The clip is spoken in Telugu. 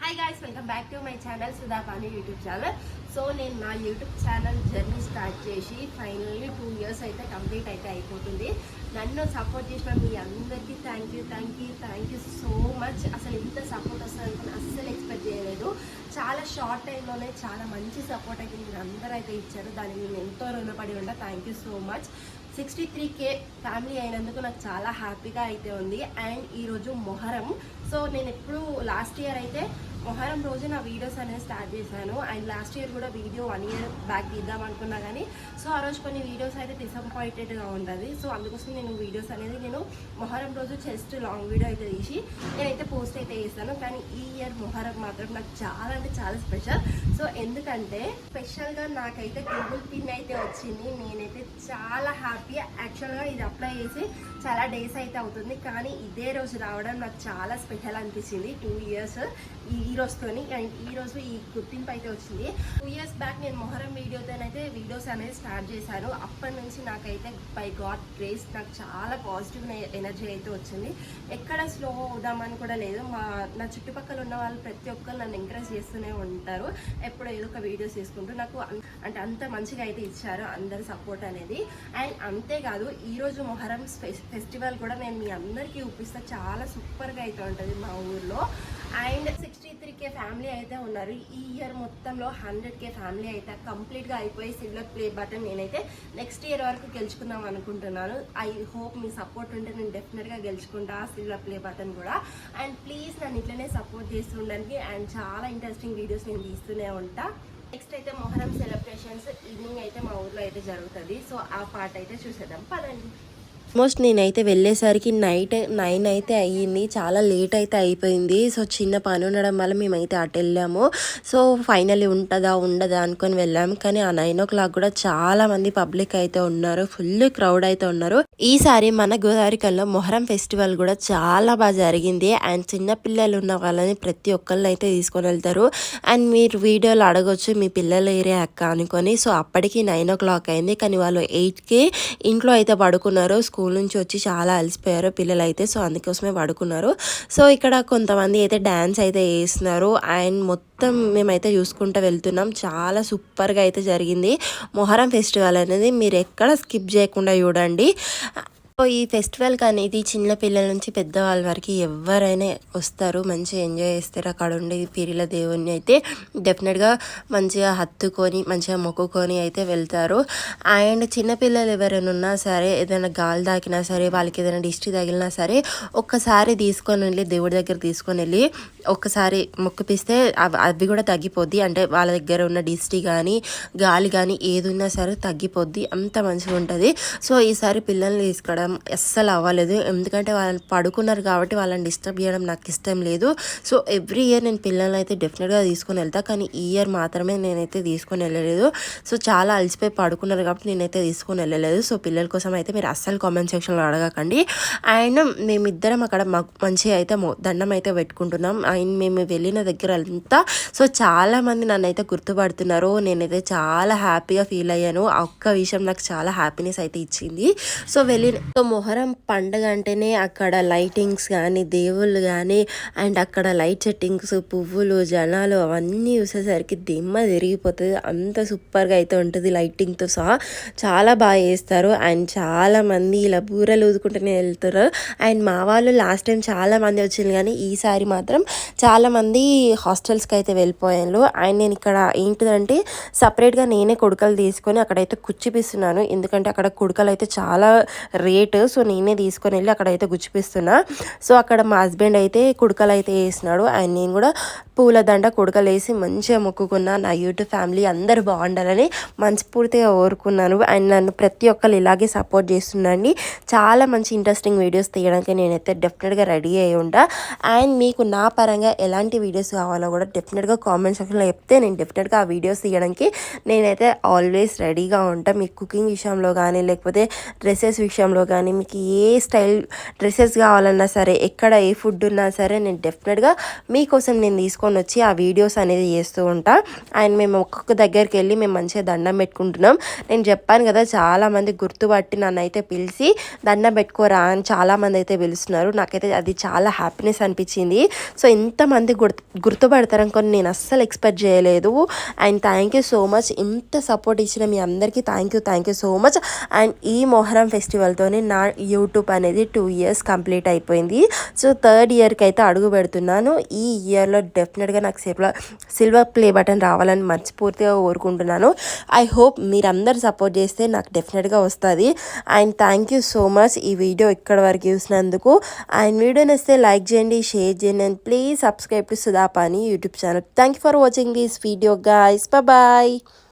Hi guys, welcome back to my channel Sudhapani YouTube channel. So నేను నా యూట్యూబ్ ఛానల్ జర్నీ స్టార్ట్ చేసి ఫైనల్లీ 2 years అయితే కంప్లీట్ అయితే అయిపోతుంది. నన్ను సపోర్ట్ చేసిన మీ అందరికీ థ్యాంక్ యూ సో మచ్. అసలు ఇంత సపోర్ట్ వస్తుందని అస్సలు ఎక్స్పెక్ట్ చేయలేదు. చాలా షార్ట్ టైంలోనే చాలా మంచి సపోర్ట్ అయితే మీరు అందరూ అయితే ఇచ్చారు. దానికి నేను ఎంతో రుణపడి ఉంటా. Thank you so much. 63K family అయినందుకు నాకు చాలా హ్యాపీగా అయితే ఉంది. అండ్ ఈరోజు మొహరం. సో నేను ఎప్పుడు లాస్ట్ ఇయర్ అయితే మొహరం రోజు నా వీడియోస్ అనేది స్టార్ట్ చేశాను. అండ్ లాస్ట్ ఇయర్ కూడా వీడియో 1 year బ్యాక్ తీద్దాం అనుకున్నా కానీ సో ఆ రోజు కొన్ని వీడియోస్ అయితే డిసప్పాయింటెడ్గా ఉంటుంది. సో అందుకోసం నేను వీడియోస్ అనేది నేను మొహరం రోజు జస్ట్ లాంగ్ వీడియో అయితే తీసి నేనైతే పోస్ట్ అయితే చేస్తాను. కానీ ఈ ఇయర్ మొహరం మాత్రం నాకు చాలా అంటే చాలా స్పెషల్. సో ఎందుకంటే స్పెషల్గా నాకైతే గూగుల్ పిన్ అయితే వచ్చింది. నేనైతే చాలా హ్యాపీ. యాక్చువల్గా ఇది అప్లై చేసి చాలా డేస్ అయితే అవుతుంది, కానీ ఇదే రోజు రావడం నాకు చాలా స్పెషల్ అనిపించింది. 2 years ఈ రోజుతోని. అండ్ ఈ రోజు ఈ గుర్తింపు అయితే వచ్చింది. 2 years బ్యాక్ నేను మొహరం వీడియోతోనైతే వీడియోస్ అనేది స్టార్ట్ చేశాను. అప్పటి నుంచి నాకైతే బై గాడ్ గ్రేస్ నాకు చాలా పాజిటివ్ ఎనర్జీ అయితే వచ్చింది. ఎక్కడ స్లో అవుదామని కూడా లేదు. నా చుట్టుపక్కల ఉన్న వాళ్ళు ప్రతి ఒక్కరు నన్ను ఎంకరేజ్ చేస్తూనే ఉంటారు. ఎప్పుడు ఏదో ఒక వీడియోస్ చేసుకుంటూ నాకు అంటే అంత మంచిగా అయితే ఇచ్చారు అందరి సపోర్ట్ అనేది. అండ్ అంతేకాదు ఈరోజు మొహరం ఫెస్టివల్ కూడా నేను మీ అందరికీ చూపిస్తా. చాలా సూపర్గా అయితే ఉంటుంది మా ఊర్లో. అండ్ 63K ఫ్యామిలీ అయితే ఉన్నారు. ఈ ఇయర్ మొత్తంలో 100K ఫ్యామిలీ అయితే కంప్లీట్గా అయిపోయి సిల్వర్ ప్లే బటన్ నేనైతే నెక్స్ట్ ఇయర్ వరకు గెలుచుకుందాం అనుకుంటున్నాను. ఐ హోప్ మీ సపోర్ట్ ఉంటే నేను డెఫినెట్గా గెలుచుకుంటా సిల్వర్ ప్లే బటన్ కూడా. అండ్ ప్లీజ్ నన్ను ఇట్లనే సపోర్ట్ చేస్తుండడానికి. అండ్ చాలా ఇంట్రెస్టింగ్ వీడియోస్ నేను తీస్తూనే ఉంటా. నెక్స్ట్ అయితే మొహరం సెలబ్రేషన్స్ ఈవినింగ్ అయితే మా ఊర్లో అయితే జరుగుతుంది. సో ఆ పార్ట్ అయితే చూసేద్దాం పదండి. ఆల్మోస్ట్ నేనైతే వెళ్ళేసరికి నైట్ 9 అయితే అయ్యింది. చాలా లేట్ అయితే అయిపోయింది. సో చిన్న పని ఉండడం వల్ల మేమైతే అటు వెళ్ళాము. సో ఫైనల్లీ ఉంటుందా ఉండదా అనుకొని వెళ్ళాము. కానీ ఆ 9 o'clock కూడా చాలా మంది పబ్లిక్ అయితే ఉన్నారు. ఫుల్ క్రౌడ్ అయితే ఉన్నారు. ఈసారి మన గోదావరికల్లో మొహరం ఫెస్టివల్ కూడా చాలా బాగా జరిగింది. అండ్ చిన్నపిల్లలు ఉన్న వాళ్ళని ప్రతి ఒక్కళ్ళు అయితే తీసుకొని వెళ్తారు. అండ్ మీరు వీడియోలు అడగొచ్చు మీ పిల్లల ఏరియా అక్క అనుకొని. సో అప్పటికి 9 o'clock అయింది. కానీ వాళ్ళు 8కి ఇంట్లో అయితే పడుకున్నారు. స్కూల్ నుంచి వచ్చి చాలా అలసిపోయారు పిల్లలు అయితే. సో అందుకోసమే పడుకున్నారు. సో ఇక్కడ కొంతమంది అయితే డ్యాన్స్ అయితే వేస్తున్నారు. అండ్ మొత్తం మేమైతే చూసుకుంటూ వెళ్తున్నాం. చాలా సూపర్గా అయితే జరిగింది మొహరం ఫెస్టివల్ అనేది. మీరు ఎక్కడ స్కిప్ చేయకుండా చూడండి. ఈ ఫెస్టివల్కి అనేది చిన్న పిల్లల నుంచి పెద్దవాళ్ళ వరకు ఎవరైనా వస్తారు, మంచిగా ఎంజాయ్ చేస్తారు. అక్కడ ఉండే పీరీల దేవుణ్ణి అయితే డెఫినెట్గా మంచిగా హత్తుకొని మంచిగా మొక్కుకొని అయితే వెళ్తారు. అండ్ చిన్నపిల్లలు ఎవరైనా ఉన్నా సరే ఏదైనా గాలి తాకినా సరే వాళ్ళకి ఏదైనా దిష్టి తగిలినా సరే ఒక్కసారి తీసుకొని వెళ్ళి దేవుడి దగ్గర తీసుకొని వెళ్ళి ఒక్కసారి మొక్కిపిస్తే అవి కూడా తగ్గిపోద్ది. అంటే వాళ్ళ దగ్గర ఉన్న దిష్టి కానీ గాలి కానీ ఏది ఉన్నా సరే తగ్గిపోద్ది. అంత మంచిగా ఉంటుంది. సో ఈసారి పిల్లల్ని తీసుకోవడం అస్సలు అవ్వలేదు. ఎందుకంటే వాళ్ళు పడుకున్నారు కాబట్టి వాళ్ళని డిస్టర్బ్ చేయడం నాకు ఇష్టం లేదు. సో ఎవ్రీ ఇయర్ నేను పిల్లల్ని అయితే డెఫినెట్గా తీసుకొని వెళ్తా. కానీ ఈ ఇయర్ మాత్రమే నేనైతే తీసుకొని వెళ్ళలేదు. సో చాలా అలసిపోయి పడుకున్నారు కాబట్టి నేనైతే తీసుకొని వెళ్ళలేదు. సో పిల్లల కోసం అయితే మీరు అస్సలు కామెంట్ సెక్షన్లో అడగకండి. అండ్ మేమిద్దరం అక్కడ మంచిగా అయితే దండం అయితే పెట్టుకుంటున్నాం. అండ్ మేము వెళ్ళిన దగ్గర అంతా సో చాలామంది నన్ను అయితే గుర్తుపడుతున్నారు. నేనైతే చాలా హ్యాపీగా ఫీల్ అయ్యాను. ఆ ఒక్క విషయం నాకు చాలా హ్యాపీనెస్ అయితే ఇచ్చింది. సో మొహరం పండుగ అంటేనే అక్కడ లైటింగ్స్ కానీ దేవుళ్ళు కానీ అండ్ అక్కడ లైట్ సెట్టింగ్స్ పువ్వులు జనాలు అవన్నీ చూసేసరికి దిమ్మ తిరిగిపోతుంది. అంత సూపర్గా అయితే ఉంటుంది లైటింగ్తో సహా. చాలా బాగా చేస్తారు. అండ్ చాలామంది ఇలా బూరలు ఊదుకుంటూనే వెళ్తారు. అండ్ మా వాళ్ళు లాస్ట్ టైం చాలామంది వచ్చింది, కానీ ఈసారి మాత్రం చాలామంది హాస్టల్స్కి అయితే వెళ్ళిపోయాను. అండ్ నేను ఇక్కడ ఏంటిదంటే సపరేట్గా నేనే కుడకలు తీసుకొని అక్కడైతే కుచ్చిపిస్తున్నాను. ఎందుకంటే అక్కడ కుడకలు అయితే చాలా రేట్. సో నేనే తీసుకొని వెళ్ళి అక్కడైతే గుచ్చిపిస్తున్నా. సో అక్కడ మా హస్బెండ్ అయితే కుడకలు అయితే వేసినాడు. అండ్ నేను కూడా పూలదండ కుడకలు వేసి మంచిగా మొక్కుకున్నా. నా యూట్యూబ్ ఫ్యామిలీ అందరూ బాగుండాలని మనస్ఫూర్తిగా కోరుకున్నాను. అండ్ నన్ను ప్రతి ఒక్కరు ఇలాగే సపోర్ట్ చేస్తుండండి. చాలా మంచి ఇంట్రెస్టింగ్ వీడియోస్ తీయడానికి నేనైతే డెఫినెట్గా రెడీ అయ్యి ఉంటా. అండ్ మీకు నా పరంగా ఎలాంటి వీడియోస్ కావాలో కూడా డెఫినెట్గా కామెంట్ సెక్షన్లో చెప్తే నేను డెఫినెట్గా ఆ వీడియోస్ తీయడానికి నేనైతే ఆల్వేస్ రెడీగా ఉంటా. మీకు కుకింగ్ విషయంలో కానీ లేకపోతే డ్రెస్సెస్ విషయంలో కానీ మీకు ఏ స్టైల్ డ్రెస్సెస్ కావాలన్నా సరే ఎక్కడ ఏ ఫుడ్ ఉన్నా సరే నేను డెఫినెట్గా మీకోసం నేను తీసుకొని వచ్చి ఆ వీడియోస్ అనేది చేస్తూ ఉంటా. అండ్ మేము ఒక్కొక్క దగ్గరికి వెళ్ళి మేము మంచిగా దండం పెట్టుకుంటున్నాం. నేను చెప్పాను కదా చాలామంది గుర్తుపట్టి నన్ను అయితే పిలిచి దండం పెట్టుకోరా అని చాలామంది అయితే పిలుస్తున్నారు. నాకైతే అది చాలా హ్యాపీనెస్ అనిపించింది. సో ఇంతమంది గుర్తుపడతారనుకొని నేను అస్సలు ఎక్స్పెక్ట్ చేయలేదు. And thank you so much. ఇంత సపోర్ట్ ఇచ్చిన మీ అందరికీ thank you so much. And ఈ మొహరం ఫెస్టివల్తోనే నా యూట్యూబ్ అనేది 2 years కంప్లీట్ అయిపోయింది. సో 3rd yearకి అయితే అడుగు పెడుతున్నాను. ఈ ఇయర్లో డెఫినెట్గా నాకు సిల్వర్ ప్లే బటన్ రావాలని మనస్ఫూర్తిగా కోరుకుంటున్నాను. ఐ హోప్ మీరందరూ సపోర్ట్ చేస్తే నాకు డెఫినెట్గా వస్తుంది. And thank you so much ఈ వీడియో ఇక్కడ వరకు చూసినందుకు. అండ్ వీడియో నచ్చితే లైక్ చేయండి, షేర్ చేయండి, and please subscribe to Sudhapani YouTube channel. Thank you for watching this video guys. Bye bye.